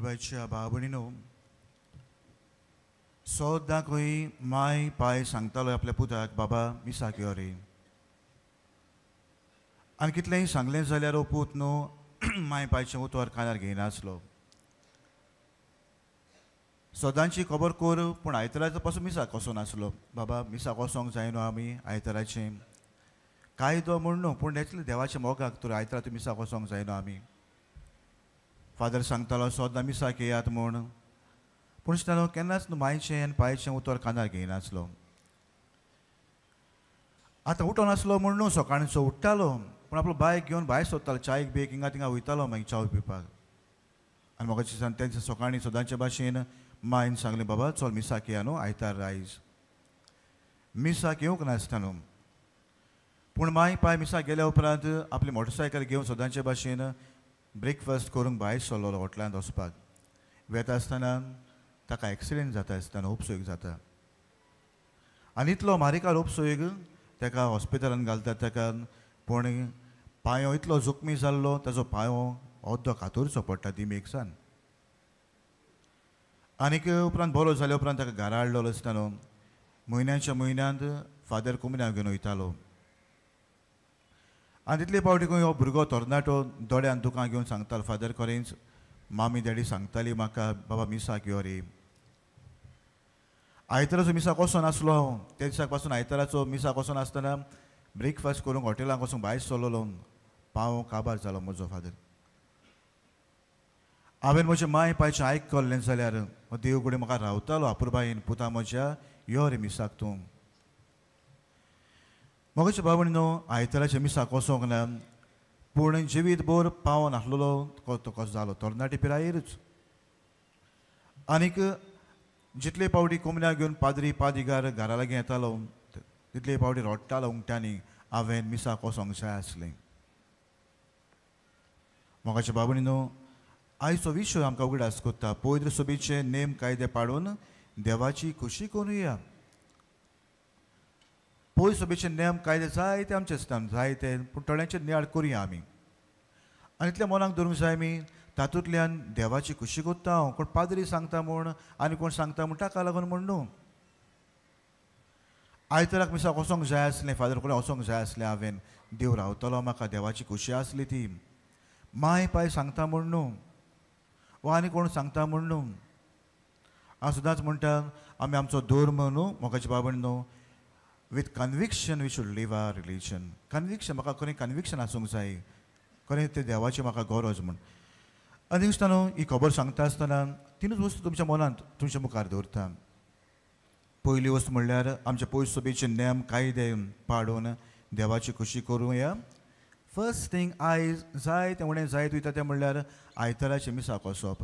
देवाच्या बाबणीनो सोद्दां खंय माय पाय सांगतालो आपल्या पुताक बाबा मिसाक यो रे आनी कितलेंय सांगलें जाल्यार हो पूत न्हू माय पायचें उतर कानार घेयनासलो. सोदांची खबर कोर पूण आयताराचो पासून मिसाक कसो नासलो. बाबा मिसाक वसोंक जाय न्हू आमी आयताराचें कायदो म्हूण न्हू पूण एटले देवाच्या मोगाक तर आयतारा मिसाक वसोंक जाय न्हू आमी. फादर सांगतालो सोद्दां मिसाक येयात म्हूण पूण दिसतालो केन्नाच न्हू मायचें आनी पांयचें उतर कानार घेयनासलो. आतां उठो नासलो म्हूण न्हू सकाळचो उठ्ठालो पूण आपलो बायक घेवन भायर सोदतालो चायेक बेक हिंगा थिंगा वयतालो मागीर चाव पिवपाक. आनी म्हाका दिसता तेंच्या सकाळीं सदांचे भाशेन मायन सांगलें बाबा चल मिसाक या न्हू आयतार आयज. मिसाक येवंक नासता न्हू पूण माय पाय मिसाक गेल्या उपरांत आपली मोटरसायकल घेवन सदांचे भाशेन ब्रेकफास्ट करूंक भायर सरलो हॉटेलांत वचपाक. वेता आसतना ताका एक्सिडेंट जाता आसतना उपसोयक जाता आनी इतलो मारिकाल उपसोयक ताका हॉस्पिटलांत घालतात ताका. पूण पांयो इतलो जखमी जाल्लो ताजो पांयो अर्दो कातरचो पडटा दिमेकसान. आनीक उपरांत बरो जाल्या उपरांत ताका घरा हाडलेलो आसतालो. म्हयन्याच्या म्हयन्यांत फादर कुमिन्याक घेवन वयतालो आनी तितले फावटी खंय हो भुरगो तरणाटो दोळ्यान दुकान घेवन सांगतालो फादर खरेंच मामी डॅडी सांगताली म्हाका बाबा मिसाक यो रे. आयताराचो मिसाक वचो नासलो. त्या दिसाक पासून आयताराचो मिसाक वचो नासतना ब्रेकफास्ट करूंक हॉटेलांक वचूंक भायर सरलो. पांव काबार जालो म्हजो फादर. हांवें म्हज्या माय पायचें आयकल्लें जाल्यार देव कडेन म्हाका रावतालो आपुरबायेन पुता म्हज्या यो रे मिसाक तूं. मोगाच्या बाबणी न्हू आयताराच्या मिसाक वचोंक ना पूण जिवीत भर पावो नासलेलो तो कसो जालो तरणाटी पिरायेरच. आनीक जितले फावटी कोमन्याक घेवन पाद्रीगार घरा लागीं येतालो तितले फावटी रडटालो उंगट्यांनी हांवें मिसाक वचोंक जाय आसलें. मोगाच्या बाबणी न्हू आयचो विशय आमकां उगडास कोत्ता पवित्र सभेचे नेम कायदे पाडून देवाची खुशी करुया. पवित्र सभेचे नेम कायदे जायते आमचे आसतात जायते पूण थोड्यांचे नियाळ करुया आमी आनी इतल्या मनाक धरूंक जाय आमी तातूंतल्यान देवाची खुशी कोत्ता हांव. कोण पाद्री सांगता म्हूण आनी कोण सांगता म्हूण ताका लागून म्हूण न्हू. आयताराक मिसाक वचोंक जाय आसलें फादर कडेन वचोंक जाय आसलें हांवें. देव रावतलो म्हाका देवाची खुशी आसली ती. माय पाय सांगता म्हूण न्हू वा आनी कोण सांगता म्हूण न्हू. हांव सदांच म्हणटा आमी आमचो धर्म न्हू मोगाची बाबण न्हू with conviction we should leave our religion. Conviction म्हाका खरें कन्विक्शन आसूंक जाय खरें तें देवाची म्हाका गरज म्हूण. आनी दिसता न्हू ही खबर सांगता आसतना तिनूच वस्तू तुमच्या मनांत तुमच्या मुखार दवरता. पयली वस्त म्हणल्यार आमच्या पवित्र सभेचे नेम कायदे पाडून देवाची खुशी करुया. फर्स्ट थिंग आयज जायते उणें जायत वयता तें म्हणल्यार आयताराचे मिसाक वचप.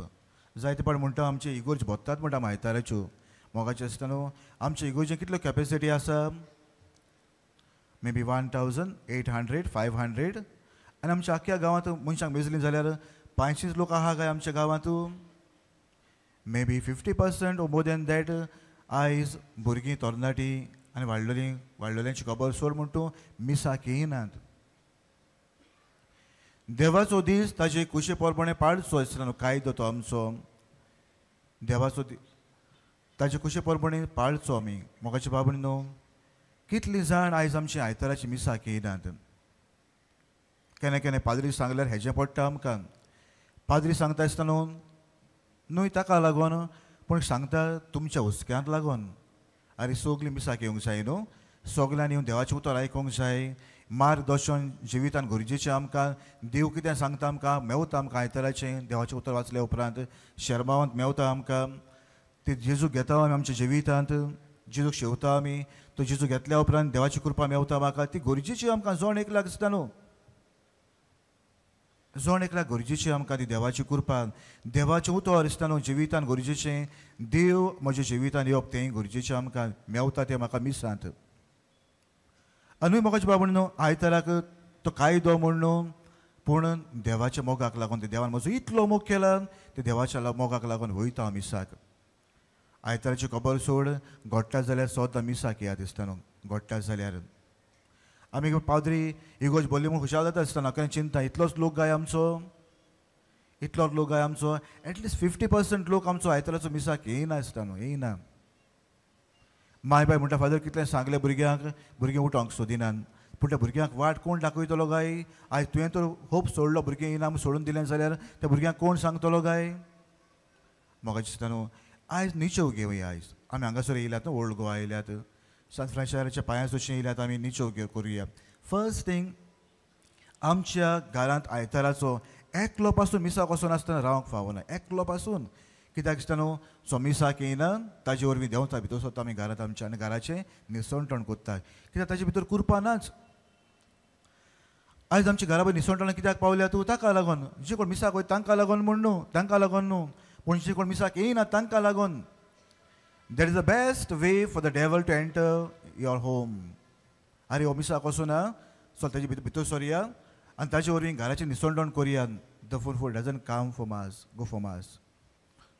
जायते फावट म्हणटा आमचे इगोर्ज भोगतात म्हणटा आमी आयताराच्यो. मोगाचें आसता न्हू आमचे इगोर्जेन कितल्यो कॅपेसिटी आसा मे बी 1800 500 आनी आमच्या आख्या गांवांत मनशांक मेजलीं जाल्यार 500 लोक आहा काय आमच्या गांवांत. May be 50% O more than that आयज भुरगीं तरणाटी आनी वाडलेल्यांची खबर सोड म्हूण तूं मिसाक येयनात. देवाचो दीस ताजे खुशी पोरपणे पाडचो आसता न्हू कायदो तो आमचो. देवाचो ताजे खुशी पोरपणे पाळचो आमी. मोगाचे बाबणी न्हू कितलीं जाण आयज आमची आयताराची मिसाक येयनात. केन्ना केन्ना पाद्री सांगल्यार हेजें पडटा आमकां. पाद्री सांगता आसता न्हू ताका लागून पूण सांगता तुमच्या हुस्क्यांक लागून. आरे सगलीं मिसाक येवंक जाय न्हू. सगल्यांनी येवन देवाचें उतर आयकूंक जाय. मार्गदर्शन जिवितान गरजेचें आमकां. देव कितें सांगता आमकां मेवता आमकां आयताराचें देवाचें उतर वाचल्या उपरांत शर्मावंत मेवता आमकां. ते जेजू घेता आमी आमच्या जिवितांत. जेजूक शेवता आमी तो जेजू घेतल्या उपरांत देवाची कृपा मेवता म्हाका ती गरजेची आमकां. जोण एकल्याक दिसता न्हू जोण एकल्याक गरजेची आमकां ती देवाची कृपा. देवाचें उतर दिसता न्हू जिवितान गरजेचें. देव म्हज्या जिवितान येवप तेंय गरजेचें आमकां मेवता तें म्हाका मिसांत. आनी मोगाचें बाबूण न्हू आयताराक तो कायदो म्हूण न्हू पूण देवाच्या मोगाक लागून ते देवान म्हजो इतलो मोग केला ते देवाच्या मोगाक लागून वयता हांव मिसाक. आयताराची खबर सोड घोडटा जाल्यार सोद्दां मिसाक येया दिसता न्हू. घोडटा जाल्यार आमी पाद्री इगोज बोल्ली म्हूण खुशाल जाता आसतना केन्ना चिंता इतलोच लोक गाय आमचो इतलो लोक काय आमचो एटलिस्ट 50% लोक आमचो आयताराचो मिसाक येयना आसता न्हू येयना. माय बाय म्हणटा फादर कितलें सांगलें भुरग्यांक भुरगीं उठोंक सोदिनात पूण त्या भुरग्यांक वाट कोण दाखयतलो काय आयज तुवें तर होप सोडलो भुरगीं येयना आमी सोडून दिलें जाल्यार त्या भुरग्यांक कोण सांगतलो काय. म्हाका दिसता न्हू आयज निचेव घेवया आयज आमी हांगासर येयल्यात न्हू ओल्ड गोवा येयल्यात सान फ्रांसिसाच्या पांयां अशें येयल्यात आमी निचेव करुया. फर्स्ट थींग आमच्या घरांत आयताराचो एकलो पासून मिसाक वचून आसतना रावंक फावना एकलो पासून कित्याक दिसता न्हू सो मिसाक येयना ताजे वरवीं देंवता भितर सरता आमी घरांत आमच्या आनी घराचें निसवणपण कोत्ता कित्याक ताजे भितर कुरपा नाच. आयज आमच्या घरा भितर निसवणपणां कित्याक पावल्या तूं ताका लागून जे कोण मिसाक वयता तांकां लागून म्हण न्हू तांकां लागून न्हू पूण जे कोण मिसाक येयना तांकां लागून. That is the best way for the devil to enter your home. अरे हो मिसाक वचूं ना सो ताजे भितर सरया आनी ताजे वरवीं घराचें निसवण करुया. The fool doesn't come for mass go for mass.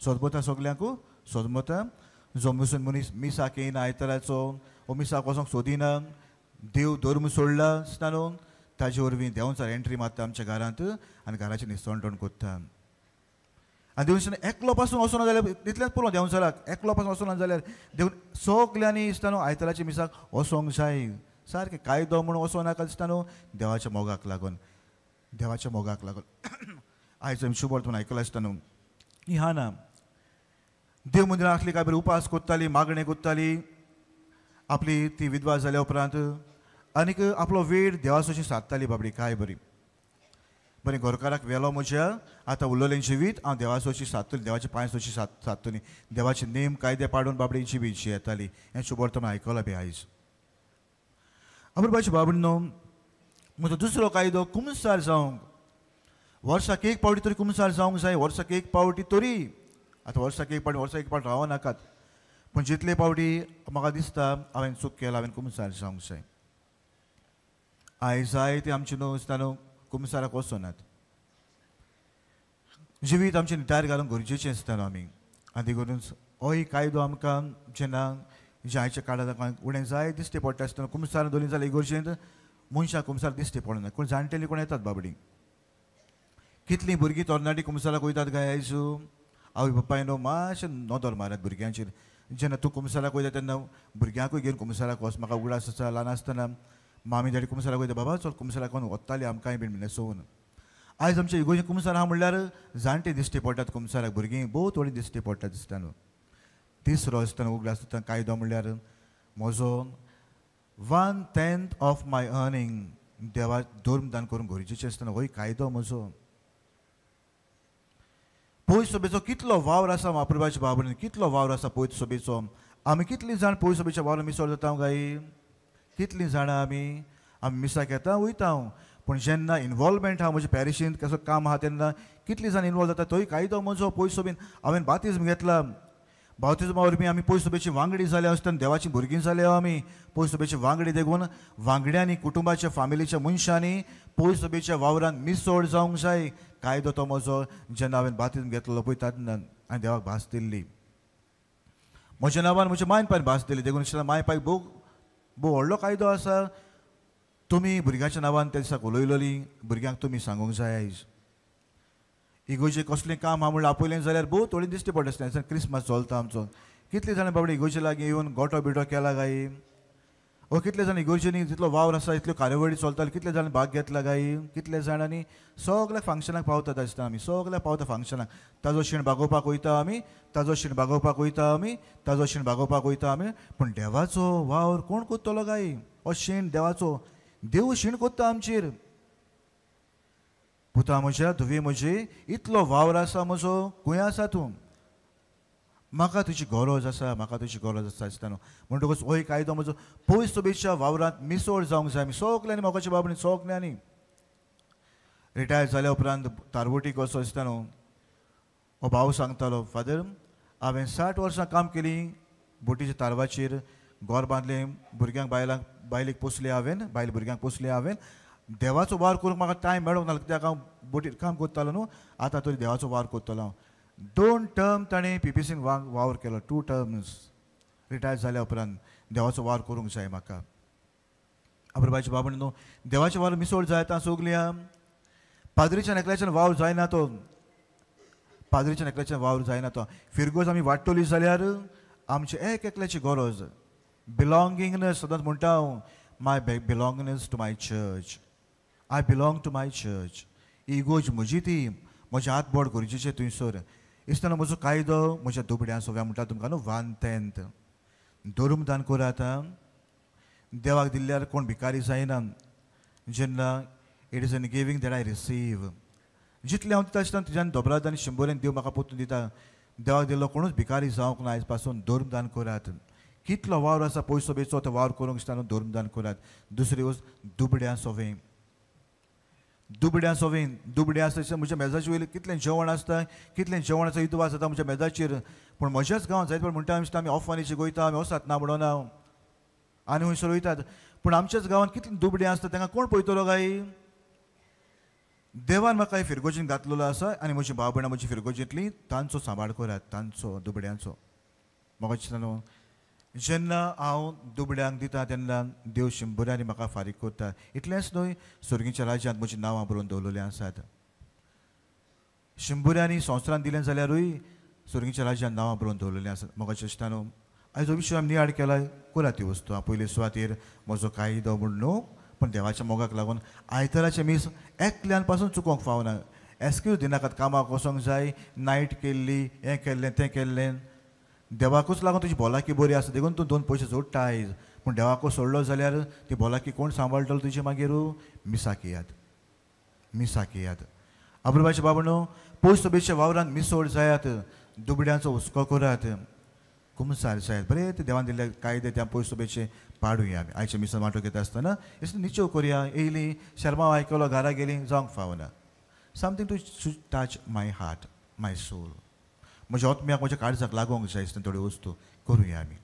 सोदमोता सगल्यांकू सोदमोता जो मनीस मिसाक येयना आयताराचो हो मिसाक वचोंक सोदिना देव धर्म सोडला आसता न्हू ताजे वरवीं देंवचार एंट्री मारता आमच्या घरांत आनी घराचें निसवण कोत्ता. आनी देवून एकलो पासून वचूना जाल्यार तितलेंच पुरो देंवचाराक एकलो पासून वचूना जाल्यार देव सगल्यांनी दिसता न्हू आयताराच्या मिसाक वचोंक जाय सारकें कायदो म्हूण वचोनाका दिसता न्हू देवाच्या मोगाक लागून देवाच्या मोगाक लागून. आयज आमी शुभ वर्तमान आयकलां आसता न्हू ह्या ना देव मंदिरांत आसली काय बरी उपास कोत्ताली मागणें कोत्ताली आपली ती विधवा जाल्या उपरांत आनीक आपलो वेळ देवाचोशी सादताली बाबडी काय बरी बरें घरकाराक वेलो म्हज्या आतां उरलेलें जिवीत हांव देवाचोशी सादतली देवाच्या पांयसोशी सादतली देवाचे नेम कायदे पाडून बाबडी जिवीत जी येताली हें शुभ वर्तमान आयकलां बी आयज. अमृबाची बाबडीनो म्हजो दुसरो कायदो कुमसार जावंक वर्साक एक पावटी तरी कुमसार जावंक जाय. वर्साक एक पावटी तरी आतां वर्साक एक पावटी रावनाकात पूण जितले पावटी म्हाका दिसता हांवें चूक केला हांवें कुमसार जावंक जाय. आयज जाय ती आमची न्हू दिसता न्हू कुमसाराक वचनात जिवीत आमचें निटार घालूंक गरजेचें आसता न्हू आमी आनी देखून हो एक कायदो आमकां जेन्ना जे आयच्या काळांत उणें जाय दिश्टी पडटा आसतना कुमसार दवरली जाल्यार इगर्जेंत मनशाक कुमसार दिश्टी पडना कोण जाणटेली कोण येतात बाबडी. कितलीं भुरगीं तरणाटी कुमसाराक वयतात काय आयज आवय बापाय न्हू मातशें नदर मारात भुरग्यांचेर. जेन्ना तूं कुमसाराक वयता तेन्ना भुरग्यांकूय घेवन कुमसाराक वच. म्हाका उगडास आसा ल्हान आसतना मामी डॅडी कुमसाराक वयता बाबा चल कुमसाराक व्हरून वताली आमकांय बीन न्हेसोवन. आयज आमच्या इगोर्जें कुमसार आहा म्हणल्यार जाणटे दिश्टी पडटात कुमसाराक भुरगीं भोव थोडीं दिश्टी पडटा दिसता न्हू. तिसरो आसतना उगडास आसतना कायदो म्हणल्यार म्हजो 1/10 ऑफ माय अर्निंग देवा धर्म दान करूंक गरजेचें आसतना होय कायदो म्हजो. पयस सोबेचो कितलो वावर आसा महाप्रभाच्या बाबडीन कितलो वावर आसा पयस सोबेचो. आमी कितलीं जाण पयस सोबेच्या वावरान मिसळ जाता काय कितलीं जाणां आमी मिसाक येता वयता पूण जेन्ना इनवॉल्वमेंट आहा म्हज्या पॅरिशींत कसो काम आहा तेन्ना कितलीं जाण इनवॉल्व जाता तोय कायदो म्हजो पयस सोबीन. हांवें बातिजम घेतला बातिजमा वरवीं आमी पयस सोबेची वांगडी जाल्या आसतना देवाची भुरगीं जाल्या आमी पयस सोबेची वांगडी देखून वांगड्यांनी कुटुंबाच्या फामिलीच्या मनशांनी पयस सोबेच्या वावरान मिसळ जावंक जाय. कायदो तो म्हजो जेन्ना हांवें बातिजम घेतलो पळय तेन्ना हांवें देवाक भास दिल्ली म्हज्या नांवान म्हज्या मायन पायन भास दिली देखून माय पायक भोव व्हडलो कायदो आसा. तुमी भुरग्यांच्या नांवान त्या दिसाक उलयलोली भुरग्यांक तुमी सांगूंक जाय. आयज इगोजें कसलें काम आहा म्हणल्यार आपयलें जाल्यार भोव थोडीं दिश्टी पडटा आसता क्रिसमस चलता आमचो. कितले जाणां बाबडे इगोजे लागीं येवन गोठो बिठो केला काय ओ कितले जाण इगोर्जेनी जितलो वावर आसा इतल्यो कार्यावळी चलताल्यो कितले जाण भाग घेतला काय कितले जाणांनी सगळ्या फंक्शनाक पावतात आसता आमी सगळ्या पावता फंक्शनाक. ताजो शीण भागोवपाक वयता आमी ताजो शीण भागोवपाक वयता आमी ताजो शीण भागोवपाक वयता आमी पूण देवाचो वावर कोण कोत्तलो काय हो शीण देवाचो देव शीण कोत्ता आमचेर. पुता म्हज्या धुवे म्हजे इतलो वावर आसा म्हजो खंय आसा तूं म्हाका तुजी गरज आसा म्हाका तुजी गरज आसा दिसता न्हू. म्हणटकूच हो एक कायदो म्हजो पयस सोबेच्या वावरांत मिसळ जावंक जाय. आमी सगल्यांनी मोगाच्या बाबडीन सगल्यांनी रिटायर जाल्या उपरांत तारवटीक वचो दिसता न्हू. हो भाव सांगतालो फादर हांवें 60 वर्सां काम केलीं बोटीच्या तारवाचेर घर बांदलें भुरग्यांक बायलेक पोसलें हांवें बायल भुरग्यांक पोसलें हांवें. देवाचो वार करूंक म्हाका टायम मेळोंक ना कित्याक हांव बोटीर काम करतालो न्हू. आतां तरी देवाचो वार करतलो हांव. 2 टर्म ताणें PPCन वावर केलो 2 टर्म्स रिटायर जाल्या उपरांत देवाचो वार करूंक जाय म्हाका. अप्रभाची बाबण न्हू देवाचो वार मिसळ जाय आतां सगल्या पाद्रीच्या नेकल्याच्यान वावर जायना तो पाद्रीच्या एकल्याचें वावर जायना तो फिरगोज आमी वाडटली जाल्यार आमचे एक एकल्याची गरज बिलॉंगिंगनेस सदांच म्हणटा हांव my belongingness to my church I belong to my church egos म्हजी ती म्हजें हात बोड गरजेचें थंयसर इसतना म्हजो कायदो म्हज्या दुबड्यां सगळ्या म्हणटा तुमकां न्हू 1/10 धर्म दान करात देवाक दिल्ल्यार कोण भिकारी जायना जेन्ना it is an giving that I receive जितलें हांव दिता आसतना तुज्यान दोबराद आनी शंबरेन देव म्हाका पोतून दिता देवाक दिल्लो कोणूच भिकारी जावंक ना आयज पासून धर्म दान करात कितलो वावर आसा पयसो बेचो तो वावर करूंक दिसता न्हू धर्म दान करात दुसरी वस्त दुबड्यां सोवें दुबड्यां आसता म्हज्या मेजाचे वयलें कितलें जेवण आसता कितलें जेवणाचो इतवास जाता म्हज्या मेजाचेर पूण म्हज्याच गांवांत जायत म्हणटा आमी आमी ऑफानीचे गोयता आमी वसात ना म्हणून हांव आनी खंयसर वयतात पूण आमच्याच गांवांत कितलीं दुबड्यां आसता तांकां कोण पळयतलो काय देवान म्हाका फिरगोजीन घातलेलो आसा आनी म्हजी भाव भयणां म्हजी फिरगोजींतली तांचो सांबाळ करात तांचो दुबड्यांचो म्हाका दिसता न्हू जेन्ना हांव दुबड्यांक दिता तेन्ना देव शंबरांनी म्हाका फारीक करता इतलेंच न्हय सुर्गीच्या राज्यांत म्हजीं नांवां बरोवन दवरलेलीं आसात शंबरांनी संवसारान दिलें जाल्यारूय सुर्गीच्या राज्यांत नांवां बरोवन दवरलेलीं आसात म्हाका दिसता न्हू आयज हो विशय आमी नियाळ केला करात ती वस्तू हांव पयले सुवातेर म्हजो कायदो म्हूण न्हू पण देवाच्या मोगाक लागून आयताराचे मीस एकल्यान पासून चुकोवंक फावना एक्सक्यूज दिनाकात कामाक वचोंक जाय नायट केल्ली हें केल्लें तें केल्लें देवाकूच लागून तुजी भलायकी बरी आसा देखून तूं 2 पयशे जोडटा आयज पूण देवाकूच सोडलो जाल्यार ती भलायकी कोण सांबाळटलो तुजी मागीर मिसाक येयात अब्रुबाचे बाबणो पयस बेचे वावरांत मिसोड जायात दुबड्यांचो हुस्को करात कुमसार जायत बरें ते देवान दिल्ले कायदे त्या पयस बेचे पाडुया आमी आयचे मिसान वांटो घेता आसतना इसली निच्यो करया येयली शर्मा आयकलो घरा गेली जावंक फावना something to touch my heart my soul म्हज्या आत्म्याक म्हज्या काळजाक लागोंक जाय थोड्यो वस्तू करुया आमी